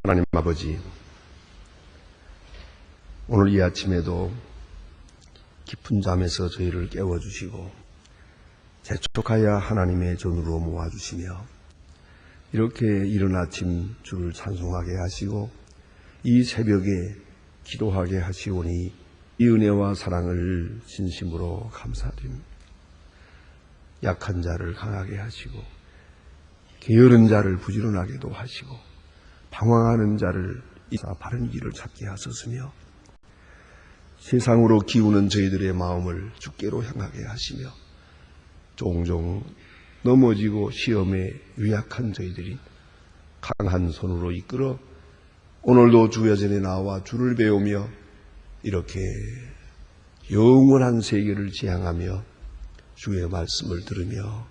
하나님 아버지, 오늘 이 아침에도 깊은 잠에서 저희를 깨워주시고 재촉하여 하나님의 전으로 모아주시며 이렇게 이른 아침 주를 찬송하게 하시고 이 새벽에 기도하게 하시오니 이 은혜와 사랑을 진심으로 감사드립니다. 약한 자를 강하게 하시고 게으른 자를 부지런하게도 하시고 방황하는 자를 이사 바른 길을 찾게 하셨으며 세상으로 기우는 저희들의 마음을 주께로 향하게 하시며 종종 넘어지고 시험에 유약한 저희들이 강한 손으로 이끌어 오늘도 주야전에 나와 주를 배우며 이렇게 영원한 세계를 지향하며 주의 말씀을 들으며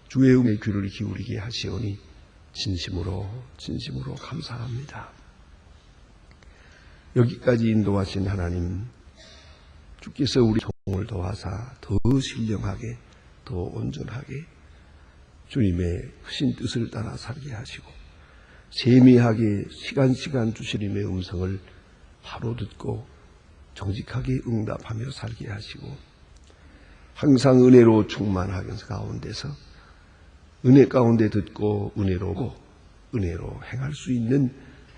주의 음의 귀를 기울이게 하시오니 진심으로 감사합니다. 여기까지 인도하신 하나님, 주께서 우리 종을 도와사 더 신령하게, 더 온전하게 주님의 크신 뜻을 따라 살게 하시고 세미하게 시간 주시님의 음성을 바로 듣고 정직하게 응답하며 살게 하시고 항상 은혜로 충만하면서 가운데서 은혜 가운데 듣고 은혜로 행할 수 있는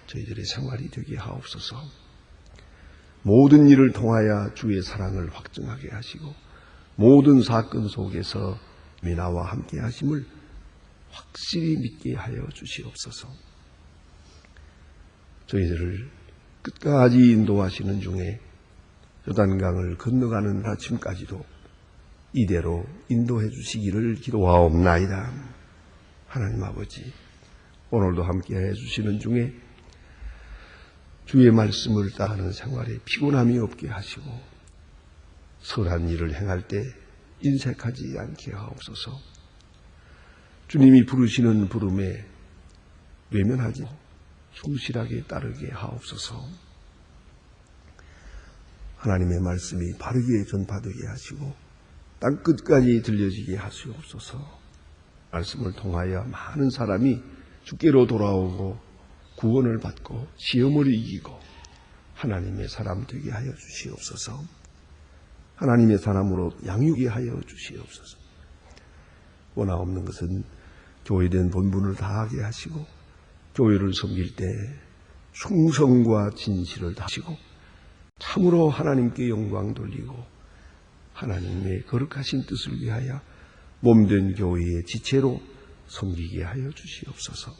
저희들의 생활이 되게 하옵소서. 모든 일을 통하여 주의 사랑을 확증하게 하시고 모든 사건 속에서 나와 함께 하심을 확실히 믿게 하여 주시옵소서. 저희들을 끝까지 인도하시는 중에 요단강을 건너가는 아침까지도 이대로 인도해 주시기를 기도하옵나이다. 하나님 아버지, 오늘도 함께해 주시는 중에 주의 말씀을 따르는 생활에 피곤함이 없게 하시고 선한 일을 행할 때 인색하지 않게 하옵소서. 주님이 부르시는 부름에 외면하지 충실하게 따르게 하옵소서. 하나님의 말씀이 바르게 전파되게 하시고 땅끝까지 들려지게 하시옵소서. 말씀을 통하여 많은 사람이 주께로 돌아오고 구원을 받고 시험을 이기고 하나님의 사람 되게 하여 주시옵소서. 하나님의 사람으로 양육하게 하여 주시옵소서. 원하옵는 것은 교회된 본분을 다하게 하시고 교회를 섬길 때 충성과 진실을 다하시고 참으로 하나님께 영광 돌리고 하나님의 거룩하신 뜻을 위하여 몸된 교회의 지체로 섬기게 하여 주시옵소서.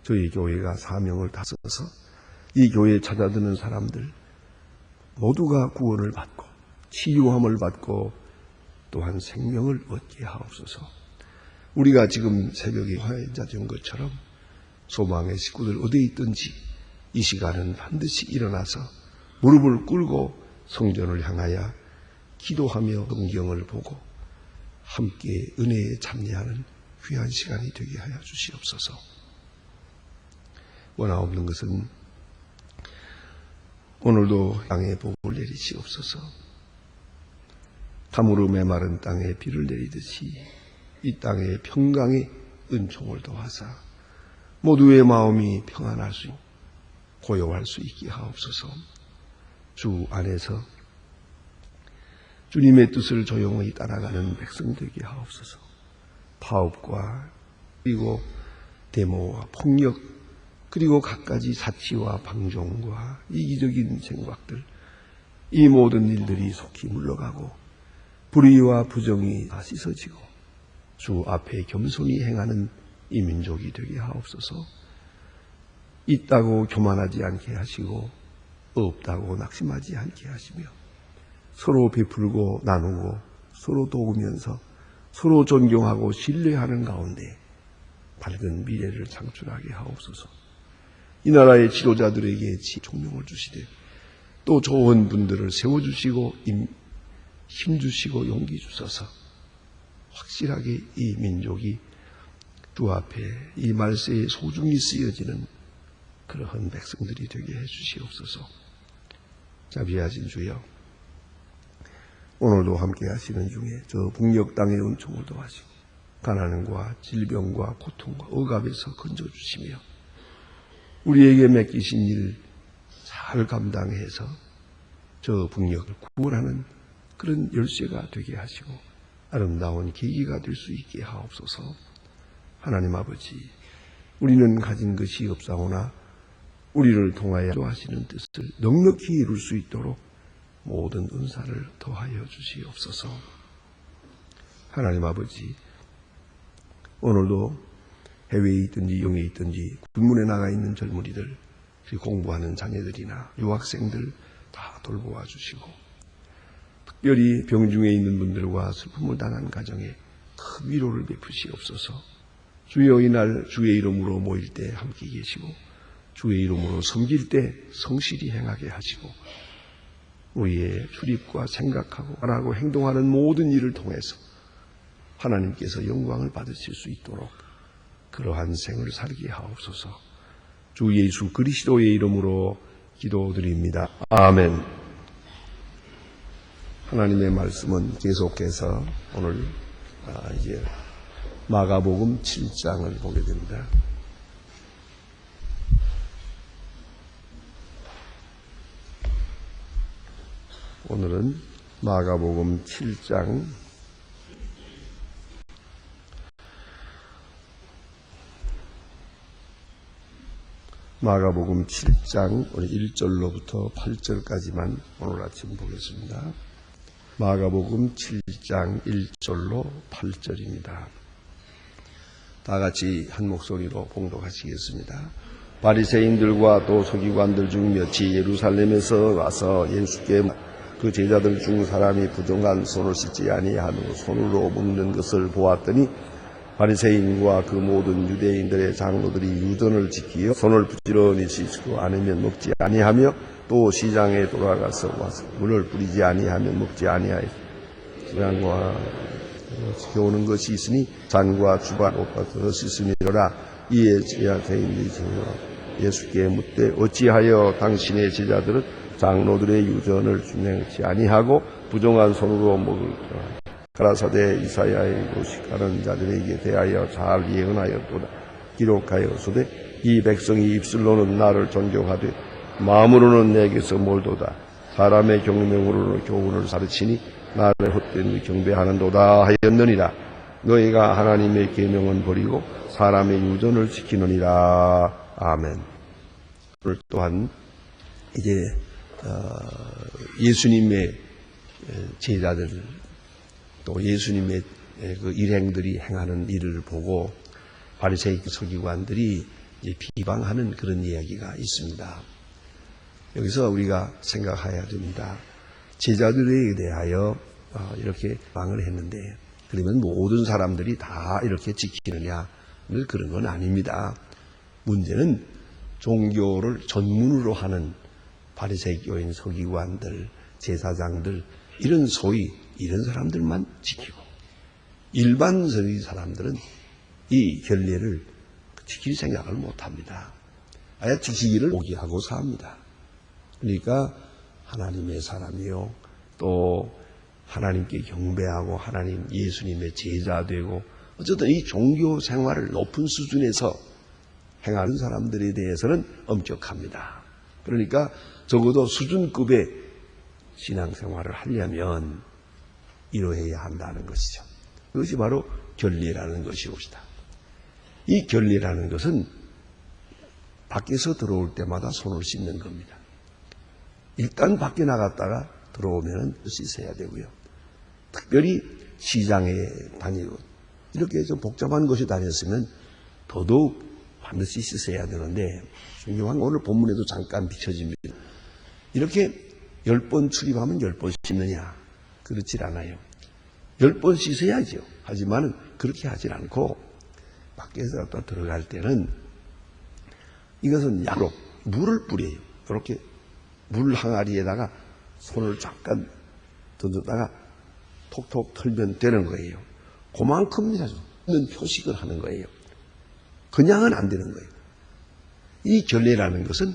저희 교회가 사명을 다져서 이 교회에 찾아드는 사람들 모두가 구원을 받고 치유함을 받고 또한 생명을 얻게 하옵소서. 우리가 지금 새벽에 화해자 된 것처럼 소망의 식구들 어디에 있든지 이 시간은 반드시 일어나서 무릎을 꿇고 성전을 향하여 기도하며 성경을 보고 함께 은혜에 참여하는 귀한 시간이 되게 하여 주시옵소서. 원하옵는 것은 오늘도 땅에 복을 내리시옵소서. 가물어 메마른 땅에 비를 내리듯이 이 땅에 평강의 은총을 더하사 모두의 마음이 평안할 수 있고 고요할 수 있게 하옵소서. 주 안에서 주님의 뜻을 조용히 따라가는 백성 되게 하옵소서. 파업과 그리고 데모와 폭력 그리고 갖가지 사치와 방종과 이기적인 생각들 이 모든 일들이 속히 물러가고 불의와 부정이 다 씻어지고 주 앞에 겸손히 행하는 이 민족이 되게 하옵소서. 있다고 교만하지 않게 하시고 없다고 낙심하지 않게 하시며 서로 베풀고 나누고 서로 도우면서 서로 존경하고 신뢰하는 가운데 밝은 미래를 창출하게 하옵소서. 이 나라의 지도자들에게 총명을 주시되 또 좋은 분들을 세워주시고 힘주시고 용기 주셔서 확실하게 이 민족이 주 앞에 이 말세에 소중히 쓰여지는 그러한 백성들이 되게 해주시옵소서. 자비하신 주여, 오늘도 함께 하시는 중에 저 북녘 땅의 은총을 더하시고 가난과 질병과 고통과 억압에서 건져주시며 우리에게 맡기신 일 잘 감당해서 저 북녘을 구원하는 그런 열쇠가 되게 하시고 아름다운 계기가 될 수 있게 하옵소서. 하나님 아버지, 우리는 가진 것이 없사오나 우리를 통하여 하시는 뜻을 넉넉히 이룰 수 있도록 모든 은사를 더하여 주시옵소서. 하나님 아버지, 오늘도 해외에 있든지 영에 있든지 군문에 나가 있는 젊은이들, 공부하는 자녀들이나 유학생들 다 돌보아 주시고, 특별히 병중에 있는 분들과 슬픔을 당한 가정에 큰 위로를 베푸시옵소서. 주여, 이날 주의 이름으로 모일 때 함께 계시고 주의 이름으로 섬길 때 성실히 행하게 하시고 우리의 출입과 생각하고 말하고 행동하는 모든 일을 통해서 하나님께서 영광을 받으실 수 있도록 그러한 생을 살게 하옵소서. 주 예수 그리스도의 이름으로 기도드립니다. 아멘. 하나님의 말씀은 계속해서 오늘 이제 마가복음 7장을 보게 됩니다. 오늘은 마가복음 7장 마가복음 7장 오늘 1절로부터 8절까지만 오늘 아침 보겠습니다. 마가복음 7장 1절로 8절입니다. 다 같이 한 목소리로 봉독하시겠습니다. 바리새인들과 또 서기관들 중 몇이 예루살렘에서 와서 예수께 그 제자들 중 사람이 부정한 손을 씻지 아니하며 손으로 먹는 것을 보았더니 바리새인과 그 모든 유대인들의 장로들이 유전을 지키어 손을 부지런히 씻고 않으면 먹지 아니하며 또 시장에 돌아가서 와서 물을 뿌리지 아니하면 먹지 아니하여 시장과 지켜오는 것이 있으니 잔과 주반 옷과 씻음이로라. 이에 제자들이 예수께 묻되 어찌하여 당신의 제자들은 장로들의 유전을 준행치 아니하고 부정한 손으로 먹을까? 가라사대 이사야의 도식하는 자들에게 대하여 잘 예언하였도다. 기록하였으되 이 백성이 입술로는 나를 존경하되 마음으로는 내게서 멀도다. 사람의 경명으로는 교훈을 가르치니 나를 헛된 경배하는도다 하였느니라. 너희가 하나님의 계명은 버리고 사람의 유전을 지키느니라. 아멘. 오늘 또한 이제 예수님의 제자들 또 예수님의 그 일행들이 행하는 일을 보고 바리새인 서기관들이 비방하는 그런 이야기가 있습니다. 여기서 우리가 생각해야 됩니다. 제자들에 대하여 이렇게 방을 했는데 그러면 모든 사람들이 다 이렇게 지키느냐? 그런 건 아닙니다. 문제는 종교를 전문으로 하는 바리새교인 서기관들, 제사장들 이런 소위 이런 사람들만 지키고 일반적인 사람들은 이 결례를 지킬 생각을 못합니다. 아예 지키기를 포기하고 삽니다. 그러니까 하나님의 사람이요 또 하나님께 경배하고 하나님 예수님의 제자 되고 어쨌든 이 종교 생활을 높은 수준에서 행하는 사람들에 대해서는 엄격합니다. 그러니까 적어도 수준급의 신앙생활을 하려면 이러해야 한다는 것이죠. 그것이 바로 결례라는 것이옵니다. 이 결례라는 것은 밖에서 들어올 때마다 손을 씻는 겁니다. 일단 밖에 나갔다가 들어오면 씻어야 되고요. 특별히 시장에 다니고 이렇게 좀 복잡한 곳에 다녔으면 더더욱 반드시 씻어야 되는데 중요한 오늘 본문에도 잠깐 비춰집니다. 이렇게 10번 출입하면 10번 씻느냐? 그렇지 않아요. 10번 씻어야죠. 하지만 그렇게 하질 않고 밖에서 또 들어갈 때는 이것은 약으로 물을 뿌려요. 이렇게 물 항아리에다가 손을 잠깐 던졌다가 톡톡 털면 되는 거예요. 그만큼이라도 표식을 하는 거예요. 그냥은 안 되는 거예요. 이 결례라는 것은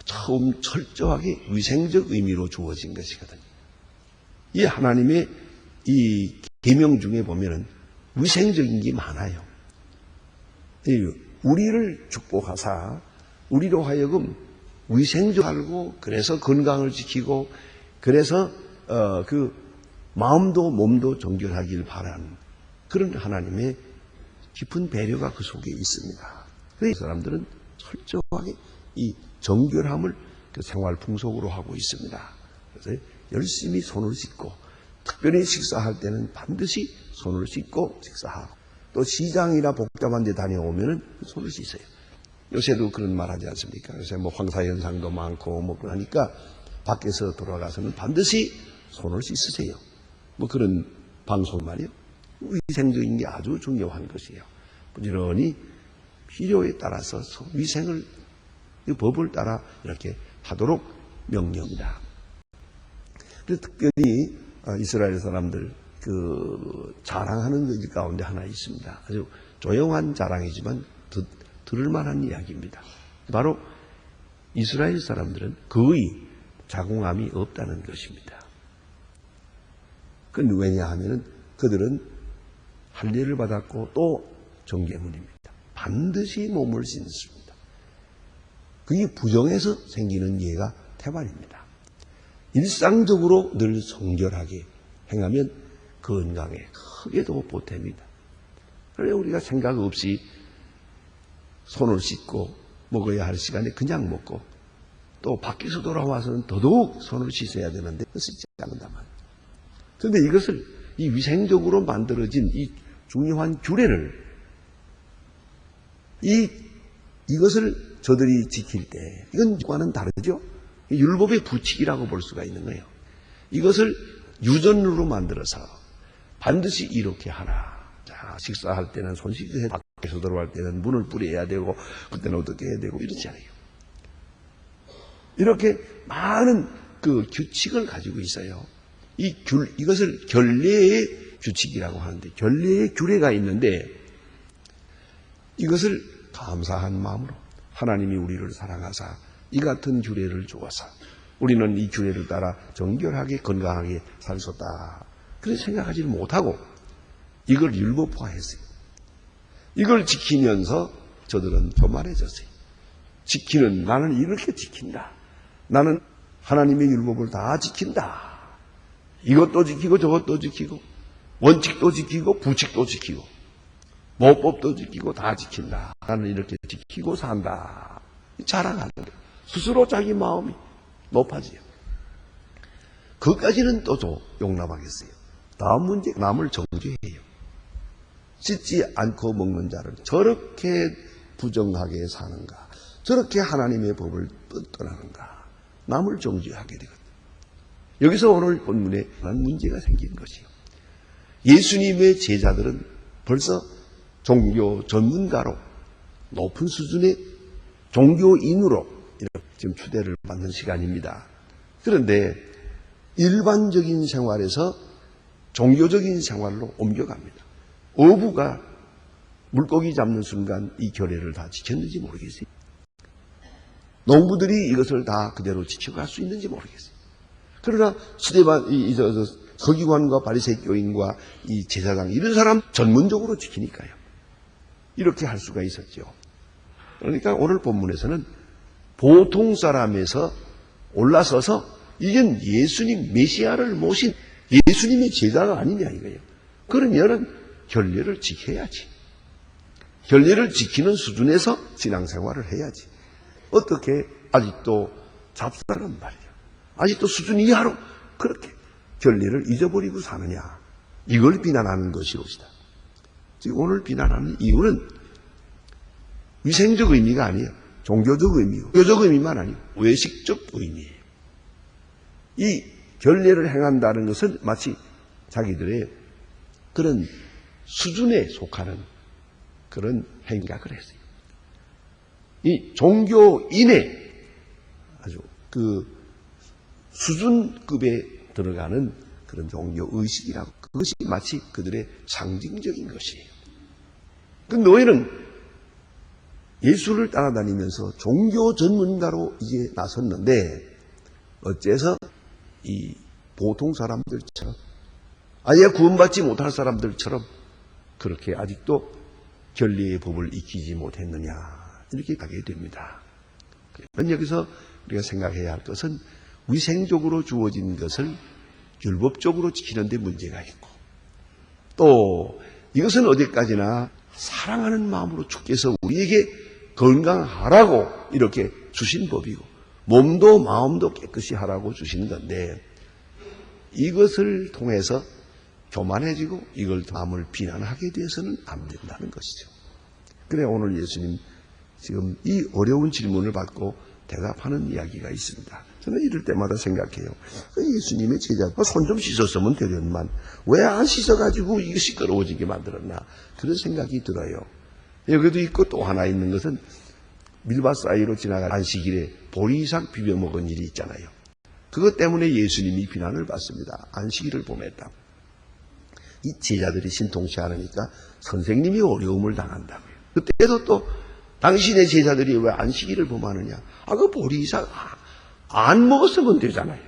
처음 철저하게 위생적 의미로 주어진 것이거든요. 이 하나님의 이 계명 중에 보면은 위생적인 게 많아요. 우리를 축복하사 우리로 하여금 위생적 알고 그래서 건강을 지키고 그래서 그 마음도 몸도 정결하길 바라는 그런 하나님의 깊은 배려가 그 속에 있습니다. 그래서 사람들은 철저하게 이 정결함을 그 생활 풍속으로 하고 있습니다. 그래서 열심히 손을 씻고 특별히 식사할 때는 반드시 손을 씻고 식사하고 또 시장이나 복잡한 데 다녀오면은 손을 씻어요. 요새도 그런 말 하지 않습니까? 요새 뭐 황사현상도 많고 뭐 그러니까 밖에서 돌아가서는 반드시 손을 씻으세요. 뭐 그런 방송 말이요. 위생적인 게 아주 중요한 것이에요. 부지런히 필요에 따라서 위생을 법을 따라 이렇게 하도록 명령이다. 그래서 특별히 이스라엘 사람들 그 자랑하는 것 가운데 하나 있습니다. 아주 조용한 자랑이지만 들을 만한 이야기입니다. 바로 이스라엘 사람들은 거의 자궁암이 없다는 것입니다. 그건 왜냐하면 그들은 할례를 받았고 또 정계문입니다. 반드시 몸을 씻습니다. 그게 부정해서 생기는 예가 태반입니다. 일상적으로 늘 정결하게 행하면 건강에 크게도 보탬이다. 그래서 우리가 생각 없이 손을 씻고 먹어야 할 시간에 그냥 먹고 또 밖에서 돌아와서는 더더욱 손을 씻어야 되는데 씻지 않는단 말이에요. 그런데 이것을 이 위생적으로 만들어진 이 중요한 규례를 이것을 저들이 지킬 때 이건 과는 다르죠. 율법의 부칙이라고 볼 수가 있는 거예요. 이것을 유전으로 만들어서 반드시 이렇게 하라. 자, 식사할 때는 손 씻어야 밖에서 들어갈 때는 문을 뿌려야 되고 그때는 어떻게 해야 되고 이러지 않아요. 이렇게 많은 그 규칙을 가지고 있어요. 이것을 결례의 규칙이라고 하는데 결례의 규례가 있는데 이것을 감사한 마음으로 하나님이 우리를 사랑하사 이 같은 규례를 주어서 우리는 이 규례를 따라 정결하게 건강하게 살 수 없다. 그렇게 생각하지 못하고 이걸 율법화했어요. 이걸 지키면서 저들은 교만해졌어요. 나는 이렇게 지킨다. 나는 하나님의 율법을 다 지킨다. 이것도 지키고 저것도 지키고 원칙도 지키고 부칙도 지키고 모법도 지키고 다 지킨다. 나는 이렇게 지키고 산다. 자랑하는 거예요. 스스로 자기 마음이 높아져요. 그것까지는 또 용납하겠어요. 다음 문제, 남을 정죄해요. 씻지 않고 먹는 자를 저렇게 부정하게 사는가, 저렇게 하나님의 법을 떠나는가, 남을 정죄하게 되거든요. 여기서 오늘 본문에 문제가 생긴 것이요. 예수님의 제자들은 벌써 종교 전문가로 높은 수준의 종교인으로 이렇게 지금 추대를 받는 시간입니다. 그런데 일반적인 생활에서 종교적인 생활로 옮겨갑니다. 어부가 물고기 잡는 순간 이 규례를 다 지켰는지 모르겠어요. 농부들이 이것을 다 그대로 지켜갈 수 있는지 모르겠어요. 그러나 서기관과 바리새교인과 이 제사장 이런 사람 전문적으로 지키니까요. 이렇게 할 수가 있었죠. 그러니까 오늘 본문에서는 보통 사람에서 올라서서 이건 예수님 메시아를 모신 예수님의 제자가 아니냐 이거예요. 그러면은 결례를 지켜야지. 결례를 지키는 수준에서 신앙생활을 해야지. 어떻게 아직도 잡사란 말이에요. 아직도 수준 이하로 그렇게 결례를 잊어버리고 사느냐. 이걸 비난하는 것이옵시다. 지금 오늘 비난하는 이유는 위생적 의미가 아니에요. 종교적 의미고 교적 의미만 아니고 외식적 의미예요. 이 결례를 행한다는 것은 마치 자기들의 그런 수준에 속하는 그런 행각을 했어요. 이 종교인의 아주 그 수준급에 들어가는 그런 종교의식이라고 그것이 마치 그들의 상징적인 것이에요. 그 너희는 예수를 따라다니면서 종교 전문가로 이제 나섰는데 어째서 이 보통 사람들처럼 아예 구원받지 못할 사람들처럼 그렇게 아직도 결례의 법을 익히지 못했느냐 이렇게 가게 됩니다. 그러면 여기서 우리가 생각해야 할 것은 위생적으로 주어진 것을 율법적으로 지키는 데 문제가 있고, 또 이것은 어디까지나 사랑하는 마음으로 주께서 우리에게 건강하라고 이렇게 주신 법이고, 몸도 마음도 깨끗이 하라고 주신 건데, 이것을 통해서 교만해지고 이걸 남을 비난하게 돼서는 안 된다는 것이죠. 그래 오늘 예수님 지금 이 어려운 질문을 받고 대답하는 이야기가 있습니다. 저는 이럴 때마다 생각해요. 예수님의 제자가 손 좀 씻었으면 되련만 왜 안 씻어가지고 이거 시끄러워지게 만들었나, 그런 생각이 들어요. 여기도 있고 또 하나 있는 것은 밀밭 사이로 지나간 안식일에 보리삭 비벼 먹은 일이 있잖아요. 그것 때문에 예수님이 비난을 받습니다. 안식일을 범했다. 이 제자들이 신통치 않으니까 선생님이 어려움을 당한다고요. 그때도 또 당신의 제자들이 왜 안식일을 범하느냐. 그 보리삭 안 먹었으면 되잖아요.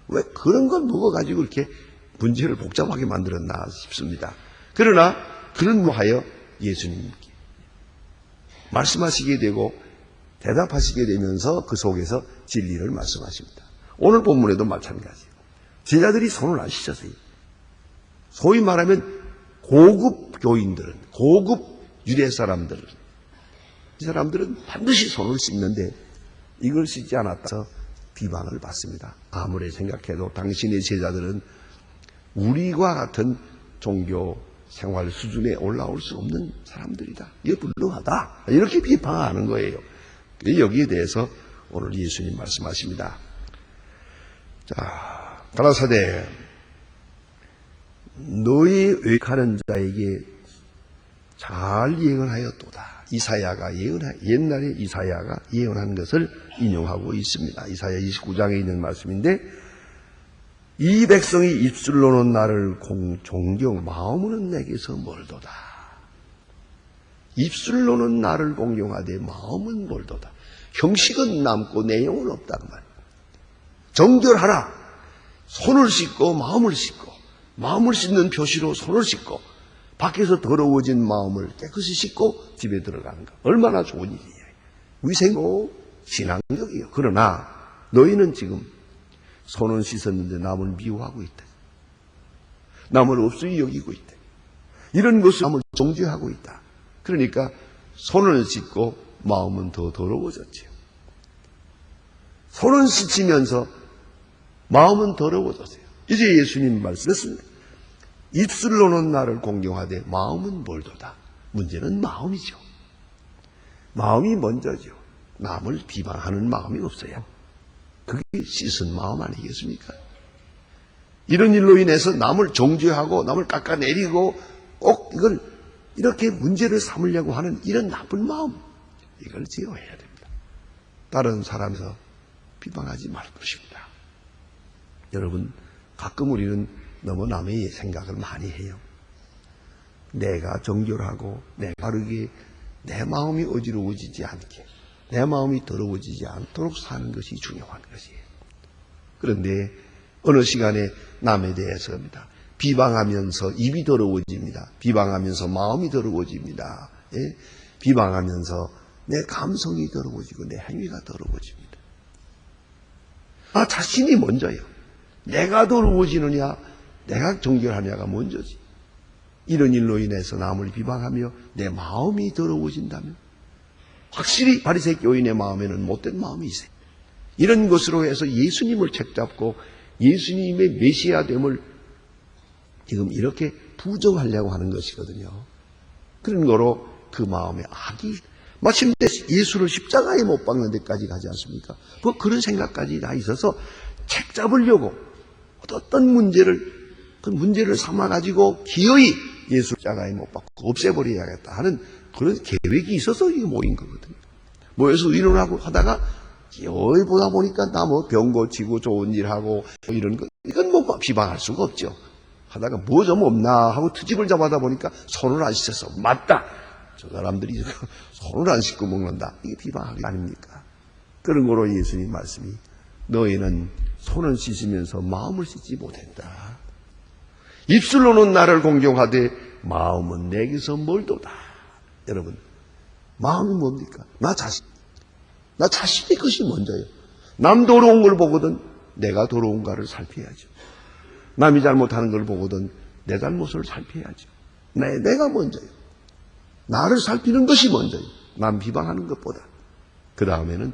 왜 그런 걸 먹어가지고 이렇게 문제를 복잡하게 만들었나 싶습니다. 그러나 그런 하여 예수님께 말씀하시게 되고 대답하시게 되면서 그 속에서 진리를 말씀하십니다. 오늘 본문에도 마찬가지예요. 제자들이 손을 안 씻었어요. 소위 말하면 고급 교인들은, 고급 유대 사람들은, 이 사람들은 반드시 손을 씻는데 이걸 씻지 않았다서 비방을 받습니다. 아무리 생각해도 당신의 제자들은 우리와 같은 종교 생활 수준에 올라올 수 없는 사람들이다. 이게 불능하다. 이렇게 비방하는 거예요. 여기에 대해서 오늘 예수님 말씀하십니다. 자, 가라사대 너희 의역하는 자에게 잘 예언을 하였도다. 이사야가 옛날에 이사야가 예언한 것을 인용하고 있습니다. 이사야 29장에 있는 말씀인데, 이 백성이 입술로는 나를 존경, 마음으로는 내게서 멀도다. 입술로는 나를 공경하되 마음은 멀도다. 형식은 남고 내용은 없다 그 말이에요. 정결하라. 손을 씻고 마음을 씻고, 마음을 씻는 표시로 손을 씻고, 밖에서 더러워진 마음을 깨끗이 씻고 집에 들어가는 것. 얼마나 좋은 일이에요. 위생고 신앙적이에요. 그러나 너희는 지금 손은 씻었는데 남을 미워하고 있다. 남을 없이 여기고 있다. 이런 것을 남을 정죄하고 있다. 그러니까 손을 씻고 마음은 더 더러워졌지요. 손은 씻으면서 마음은 더러워졌어요. 이제 예수님 말씀했습니다. 입술로는 나를 공경하되 마음은 멀도다. 문제는 마음이죠. 마음이 먼저죠. 남을 비방하는 마음이 없어요. 그게 씻은 마음 아니겠습니까? 이런 일로 인해서 남을 정죄하고 남을 깎아내리고 꼭 이걸 이렇게 문제를 삼으려고 하는 이런 나쁜 마음, 이걸 제어해야 됩니다. 다른 사람에서 비방하지 말 것입니다. 여러분, 가끔 우리는 너무 남의 생각을 많이 해요. 내가 정결하고 내가 바르게 내 마음이 어지러워지지 않게, 내 마음이 더러워지지 않도록 사는 것이 중요한 것이에요. 그런데 어느 시간에 남에 대해서입니다. 비방하면서 입이 더러워집니다. 비방하면서 마음이 더러워집니다. 예? 비방하면서 내 감성이 더러워지고 내 행위가 더러워집니다. 자신이 먼저요. 내가 더러워지느냐, 내가 정결하냐가 먼저지. 이런 일로 인해서 남을 비방하며 내 마음이 더러워진다면 확실히 바리새 교인의 마음에는 못된 마음이 있어요. 이런 것으로 해서 예수님을 책잡고 예수님의 메시아됨을 지금 이렇게 부정하려고 하는 것이거든요. 그런 거로 그 마음에 악이 마침내 예수를 십자가에 못 박는 데까지 가지 않습니까? 그런 생각까지 다 있어서 책잡으려고 어떤 그 문제를 삼아가지고 기어이 예수 십자가에 못 박고 없애버려야겠다 하는 그런 계획이 있어서 이게 모인 거거든요. 모여서 의논하고 하다가 기어이 보다 보니까 나 병 고치고 좋은 일하고 이런 거, 이건 비방할 수가 없죠. 하다가 뭐 좀 없나 하고 트집을 잡아다 보니까 손을 안 씻어서 맞다. 저 사람들이 손을 안 씻고 먹는다. 이게 비방하기 아닙니까? 그런 거로 예수님 말씀이 너희는 손을 씻으면서 마음을 씻지 못한다. 입술로는 나를 공경하되 마음은 내게서 멀도다. 여러분, 마음이 뭡니까? 나 자신. 나 자신의 것이 먼저예요. 남 더러운 걸 보거든 내가 더러운가를 살펴야죠. 남이 잘못하는 걸 보거든 내 잘못을 살펴야죠. 내가 먼저예요. 나를 살피는 것이 먼저예요. 남 비방하는 것보다. 그 다음에는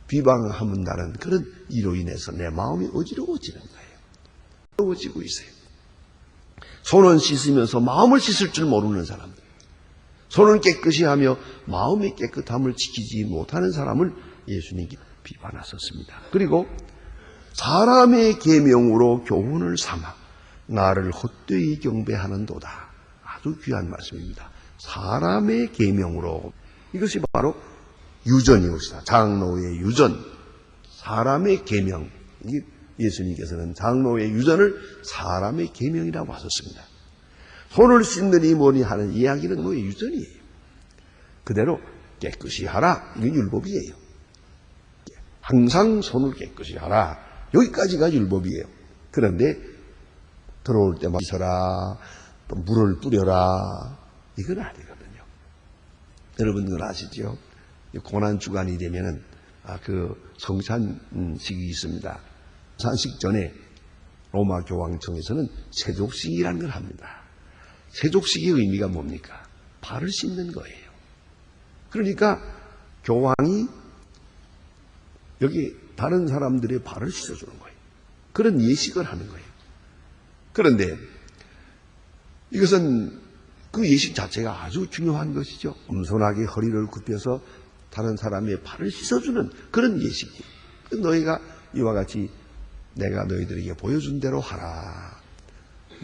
비방한다는 그런 이로 인해서 내 마음이 어지러워지는 거예요. 어지러워지고 있어요. 손은 씻으면서 마음을 씻을 줄 모르는 사람들. 손은 깨끗이 하며 마음의 깨끗함을 지키지 못하는 사람을 예수님께 비판하셨습니다. 그리고 사람의 계명으로 교훈을 삼아 나를 헛되이 경배하는도다. 아주 귀한 말씀입니다. 사람의 계명으로. 이것이 바로 유전이옵니다. 장로의 유전. 사람의 계명. 예수님께서는 장로의 유전을 사람의 계명이라고 하셨습니다. 손을 씻느니 뭐니 하는 이야기는 장로의 유전이에요. 그대로 깨끗이 하라. 이게 율법이에요. 항상 손을 깨끗이 하라. 여기까지가 율법이에요. 그런데 들어올 때만 씻어라. 또 물을 뿌려라. 이건 아니거든요. 여러분들 아시죠? 고난주간이 되면은 그 성찬식이 있습니다. 산식 전에 로마 교황청에서는 세족식이라는 걸 합니다. 세족식의 의미가 뭡니까? 발을 씻는 거예요. 그러니까 교황이 여기 다른 사람들의 발을 씻어주는 거예요. 그런 예식을 하는 거예요. 그런데 이것은 그 예식 자체가 아주 중요한 것이죠. 엄선하게 허리를 굽혀서 다른 사람의 발을 씻어주는 그런 예식이에요. 너희가 이와 같이 내가 너희들에게 보여준 대로 하라.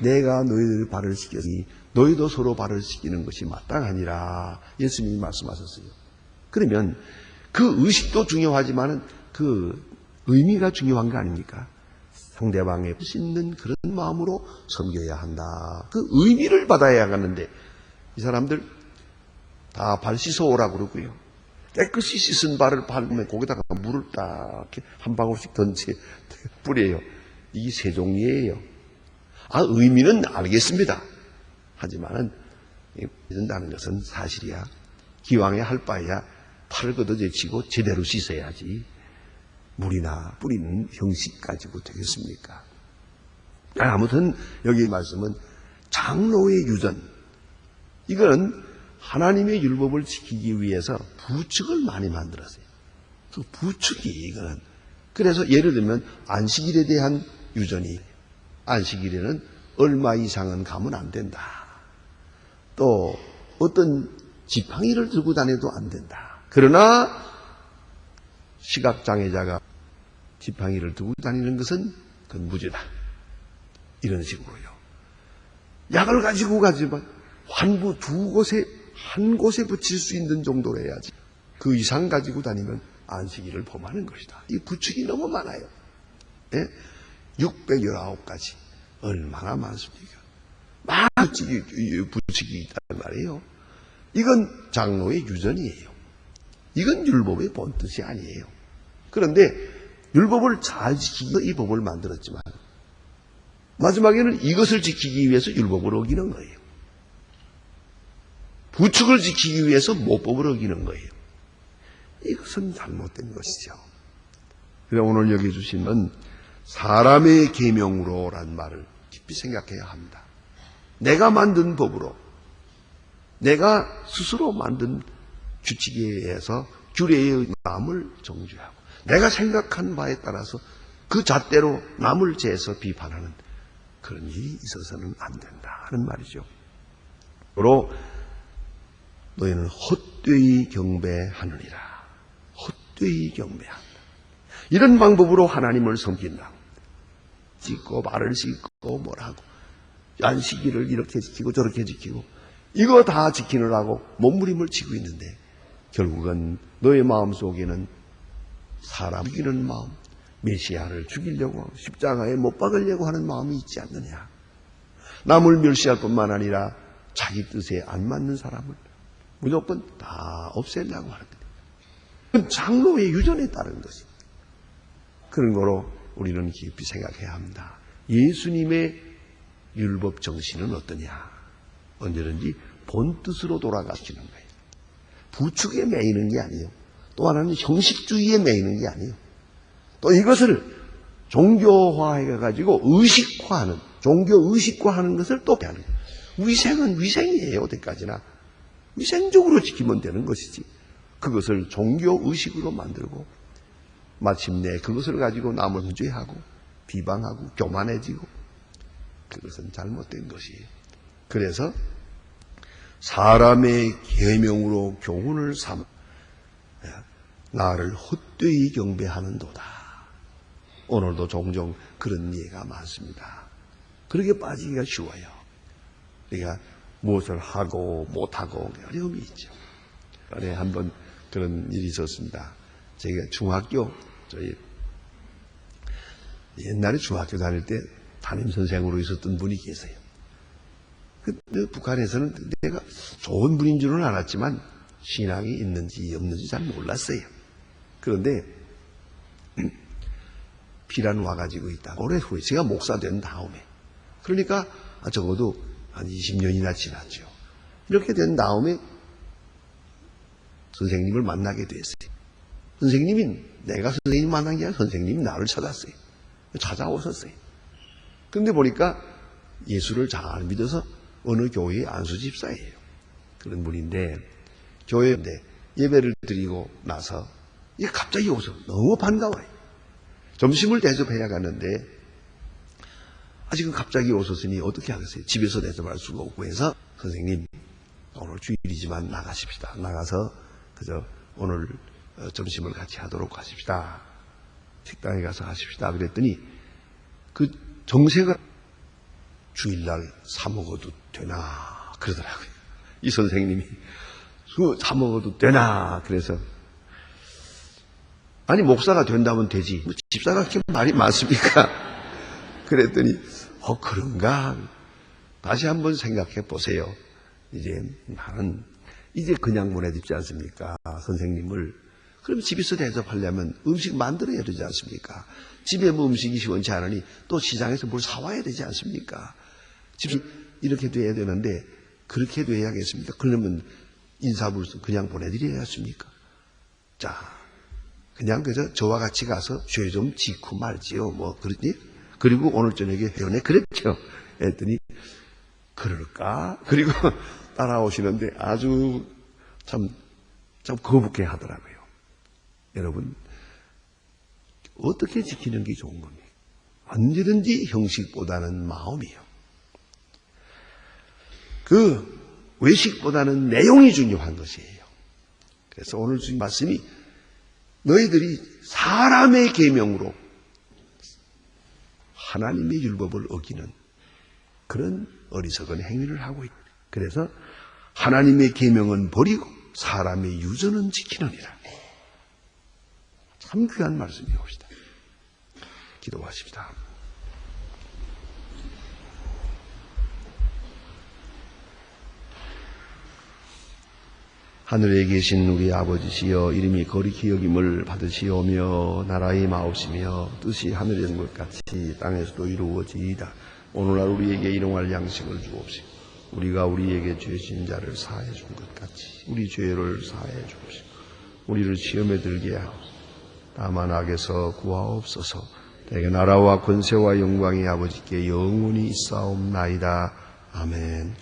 내가 너희들 발을 씻겼으니 너희도 서로 발을 씻기는 것이 마땅하니라. 예수님이 말씀하셨어요. 그러면 그 의식도 중요하지만은 그 의미가 중요한 거 아닙니까? 상대방의 씻는 그런 마음으로 섬겨야 한다. 그 의미를 받아야 하는데 이 사람들 다 발 씻어오라고 그러고요. 깨끗이 씻은 발을 밟으면 거기다가 물을 딱 이렇게 한 방울씩 던지 뿌려요. 이게 세종이에요. 의미는 알겠습니다. 하지만은 이런다는 것은 사실이야. 기왕에 할 바에야 팔을 걷어제치고 제대로 씻어야지. 물이나 뿌리는 형식 가지고 되겠습니까? 아무튼 여기 말씀은 장로의 유전. 이건 하나님의 율법을 지키기 위해서 부축을 많이 만들었어요. 그 부축이 이거는. 그래서 예를 들면 안식일에 대한 유전이 안식일에는 얼마 이상은 가면 안 된다. 또 어떤 지팡이를 들고 다녀도 안 된다. 그러나 시각장애자가 지팡이를 들고 다니는 것은 그건 무죄다. 이런 식으로요. 약을 가지고 가지만 환부 두 곳에 한 곳에 붙일 수 있는 정도로 해야지. 그 이상 가지고 다니면 안식일을 범하는 것이다. 이 부축이 너무 많아요. 예? 619가지. 얼마나 많습니까? 많은 부축이 있단 말이에요. 이건 장로의 유전이에요. 이건 율법의 본뜻이 아니에요. 그런데 율법을 잘 지키기 위해서 이 법을 만들었지만 마지막에는 이것을 지키기 위해서 율법을 어기는 거예요. 부축을 지키기 위해서 모법을 어기는 거예요. 이것은 잘못된 것이죠. 그래서 오늘 여기 주시는 사람의 계명으로라는 말을 깊이 생각해야 합니다. 내가 만든 법으로, 내가 스스로 만든 규칙에 의해서 규례의 남을 정죄하고 내가 생각한 바에 따라서 그 잣대로 남을 재서 비판하는 그런 일이 있어서는 안 된다 하는 말이죠. 바로 너희는 헛되이 경배하느니라. 헛되이 경배한다. 이런 방법으로 하나님을 섬긴다. 짓고 말을 씻고 뭐라고 안식일을 이렇게 지키고 저렇게 지키고 이거 다 지키느라고 몸부림을 치고 있는데 결국은 너의 마음속에는 사람 죽이는 마음, 메시아를 죽이려고 하고 십자가에 못 박으려고 하는 마음이 있지 않느냐. 남을 멸시할 뿐만 아니라 자기 뜻에 안 맞는 사람을 무조건 다 없애려고 하는 거예요. 그건 장로의 유전에 따른 것입니다. 그런 거로 우리는 깊이 생각해야 합니다. 예수님의 율법 정신은 어떠냐? 언제든지 본 뜻으로 돌아가시는 거예요. 부축에 매이는 게 아니에요. 또 하나는 형식주의에 매이는 게 아니에요. 또 이것을 종교화해가지고 의식화하는, 종교 의식화하는 것을 또 하는 거예요. 위생은 위생이에요. 어디까지나. 위생적으로 지키면 되는 것이지. 그것을 종교 의식으로 만들고 마침내 그것을 가지고 남을 문제하고 비방하고 교만해지고 그것은 잘못된 것이에요. 그래서 사람의 계명으로 교훈을 삼아 나를 헛되이 경배하는도다. 오늘도 종종 그런 예가 많습니다. 그렇게 빠지기가 쉬워요. 우리가 무엇을 하고 못하고 어려움이 있죠. 전에 한번 그런 일이 있었습니다. 제가 중학교, 저희 옛날에 중학교 다닐 때 담임선생으로 있었던 분이 계세요. 북한에서는 내가 좋은 분인 줄은 알았지만 신앙이 있는지 없는지 잘 몰랐어요. 그런데 비란 와가지고 있다. 오래 후에 제가 목사 된 다음에 그러니까 적어도 한 20년이나 지났죠. 이렇게 된 다음에 선생님을 만나게 됐어요. 선생님이 내가 선생님 만난 게 아니라 선생님이 나를 찾았어요. 찾아오셨어요. 그런데 보니까 예수를 잘 믿어서 어느 교회의 안수집사예요. 그런 분인데 교회인데 예배를 드리고 나서 이게 갑자기 오셔서 너무 반가워요. 점심을 대접해야 가는데 아직은 갑자기 오셨으니 어떻게 하겠어요? 집에서 대접할 수가 없고 해서 선생님 오늘 주일이지만 나가십시다. 나가서 그저 오늘 점심을 같이 하도록 하십시다. 식당에 가서 하십시다. 그랬더니 그 정세가 주일날 사 먹어도 되나 그러더라고요. 이 선생님이 사 먹어도 되나 그래서 아니 목사가 된다면 되지 집사가 그렇게 말이 많습니까? 그랬더니 그런가 다시 한번 생각해 보세요. 이제 나는 이제 그냥 보내주지 않습니까? 선생님을. 그럼 집에서 대접하려면 음식 만들어야 되지 않습니까? 집에 뭐 음식이 시원치 않으니 또 시장에서 뭘 사와야 되지 않습니까? 집에 이렇게 돼야 되는데 그렇게 돼야겠습니까? 그러면 인사불성 그냥 보내드려야겠습니까? 자, 그냥 그저 저와 같이 가서 죄 좀 짓고 말지요. 뭐 그러니 그리고 오늘 저녁에 회원에 그랬죠. 했더니 그럴까? 그리고 따라오시는데 아주 참 거북해 하더라고요. 여러분 어떻게 지키는 게 좋은 겁니까? 언제든지 형식보다는 마음이요. 그 외식보다는 내용이 중요한 것이에요. 그래서 오늘 주신 말씀이 너희들이 사람의 계명으로 하나님의 율법을 어기는 그런 어리석은 행위를 하고 있다. 그래서 하나님의 계명은 버리고 사람의 유전은 지키느니라. 참 귀한 말씀이옵시다. 기도하십시다. 하늘에 계신 우리 아버지시여 이름이 거룩히 여김을 받으시오며 나라의 마옵시며 뜻이 하늘에 있는 것 같이 땅에서도 이루어지이다. 오늘날 우리에게 일용할 양식을 주옵시고 우리가 우리에게 죄 지은 자를 사하여 준 것 같이 우리 죄를 사하여 주옵시고 우리를 시험에 들게 하옵소서. 다만 악에서 구하옵소서. 내게 나라와 권세와 영광이 아버지께 영원히 있사옵나이다. 아멘.